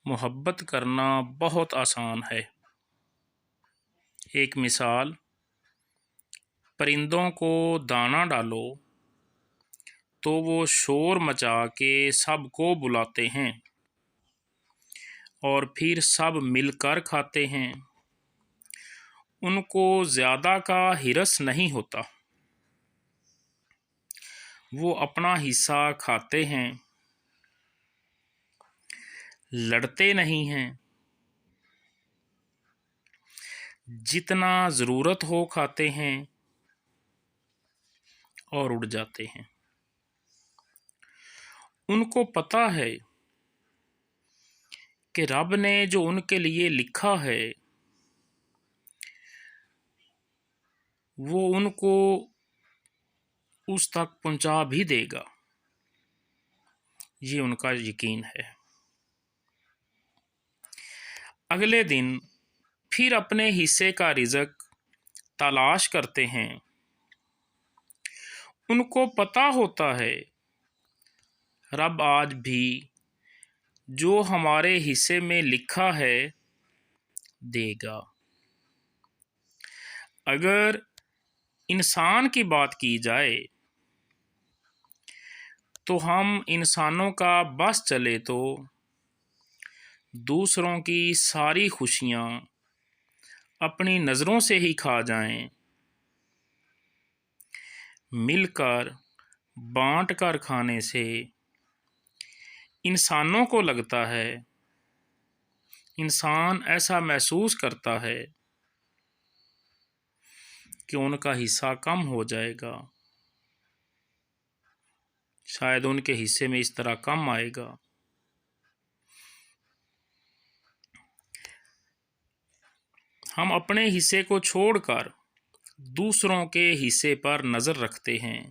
محبت کرنا بہت آسان ہے۔ ایک مثال، پرندوں کو دانہ ڈالو تو وہ شور مچا کے سب کو بلاتے ہیں اور پھر سب مل کر کھاتے ہیں۔ ان کو زیادہ کا حرص نہیں ہوتا، وہ اپنا حصہ کھاتے ہیں، لڑتے نہیں ہیں، جتنا ضرورت ہو کھاتے ہیں اور اڑ جاتے ہیں۔ ان کو پتہ ہے کہ رب نے جو ان کے لیے لکھا ہے وہ ان کو اس تک پہنچا بھی دے گا، یہ ان کا یقین ہے۔ اگلے دن پھر اپنے حصے کا رزق تلاش کرتے ہیں۔ ان کو پتہ ہوتا ہے رب آج بھی جو ہمارے حصے میں لکھا ہے دے گا۔ اگر انسان کی بات کی جائے تو ہم انسانوں کا بس چلے تو دوسروں کی ساری خوشیاں اپنی نظروں سے ہی کھا جائیں۔ مل کر بانٹ کر کھانے سے انسانوں کو لگتا ہے، انسان ایسا محسوس کرتا ہے کہ ان کا حصہ کم ہو جائے گا، شاید ان کے حصے میں اس طرح کم آئے گا۔ ہم اپنے حصے کو چھوڑ کر دوسروں کے حصے پر نظر رکھتے ہیں۔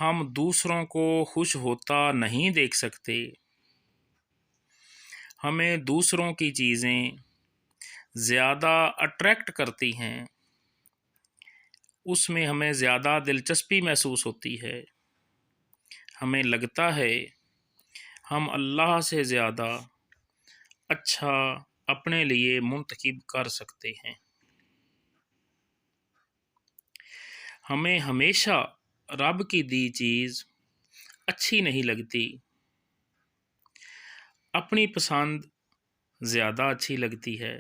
ہم دوسروں کو خوش ہوتا نہیں دیکھ سکتے۔ ہمیں دوسروں کی چیزیں زیادہ اٹریکٹ کرتی ہیں، اس میں ہمیں زیادہ دلچسپی محسوس ہوتی ہے۔ ہمیں لگتا ہے ہم اللہ سے زیادہ اچھا اپنے لیے منتخب کر سکتے ہیں۔ ہمیں ہمیشہ رب کی دی چیز اچھی نہیں لگتی، اپنی پسند زیادہ اچھی لگتی ہے۔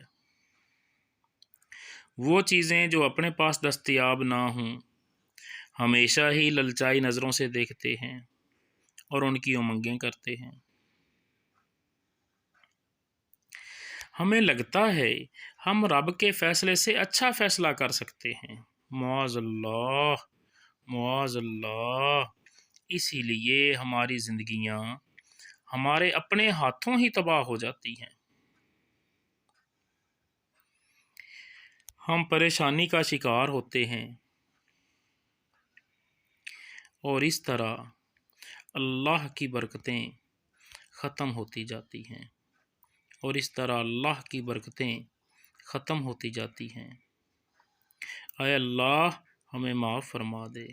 وہ چیزیں جو اپنے پاس دستیاب نہ ہوں ہمیشہ ہی للچائی نظروں سے دیکھتے ہیں اور ان کی امنگیں کرتے ہیں۔ ہمیں لگتا ہے ہم رب کے فیصلے سے اچھا فیصلہ کر سکتے ہیں، معاذ اللہ، معاذ اللہ۔ اسی لیے ہماری زندگیاں ہمارے اپنے ہاتھوں ہی تباہ ہو جاتی ہیں۔ ہم پریشانی کا شکار ہوتے ہیں اور اس طرح اللہ کی برکتیں ختم ہوتی جاتی ہیں، اور اس طرح اللہ کی برکتیں ختم ہوتی جاتی ہیں۔ اے اللہ ہمیں معاف فرما دے،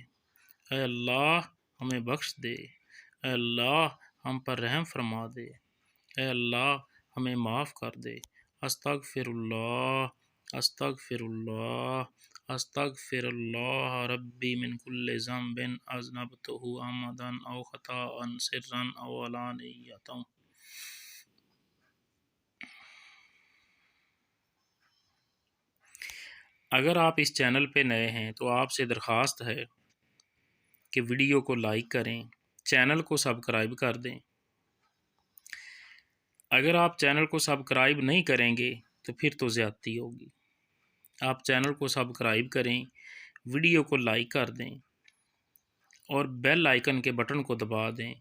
اے اللہ ہمیں بخش دے، اے اللہ ہم پر رحم فرما دے، اے اللہ ہمیں معاف کر دے۔ استغفر اللہ، استغفر اللہ، استغفر اللہ ربی من کل ذنب اذنبتہ عمدا او خطأ سرا او علانیۃ۔ اگر آپ اس چینل پہ نئے ہیں تو آپ سے درخواست ہے کہ ویڈیو کو لائک کریں، چینل کو سبسکرائب کر دیں۔ اگر آپ چینل کو سبسکرائب نہیں کریں گے تو پھر تو زیادتی ہوگی۔ آپ چینل کو سبسکرائب کریں، ویڈیو کو لائک کر دیں اور بیل آئیکن کے بٹن کو دبا دیں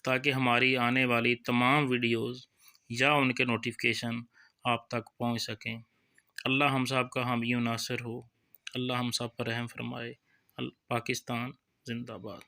تاکہ ہماری آنے والی تمام ویڈیوز یا ان کے نوٹیفیکیشن آپ تک پہنچ سکیں۔ اللہ ہم سب کا حامی و ناصر ہو، اللہ ہم سب پر رحم فرمائے۔ پاکستان زندہ باد۔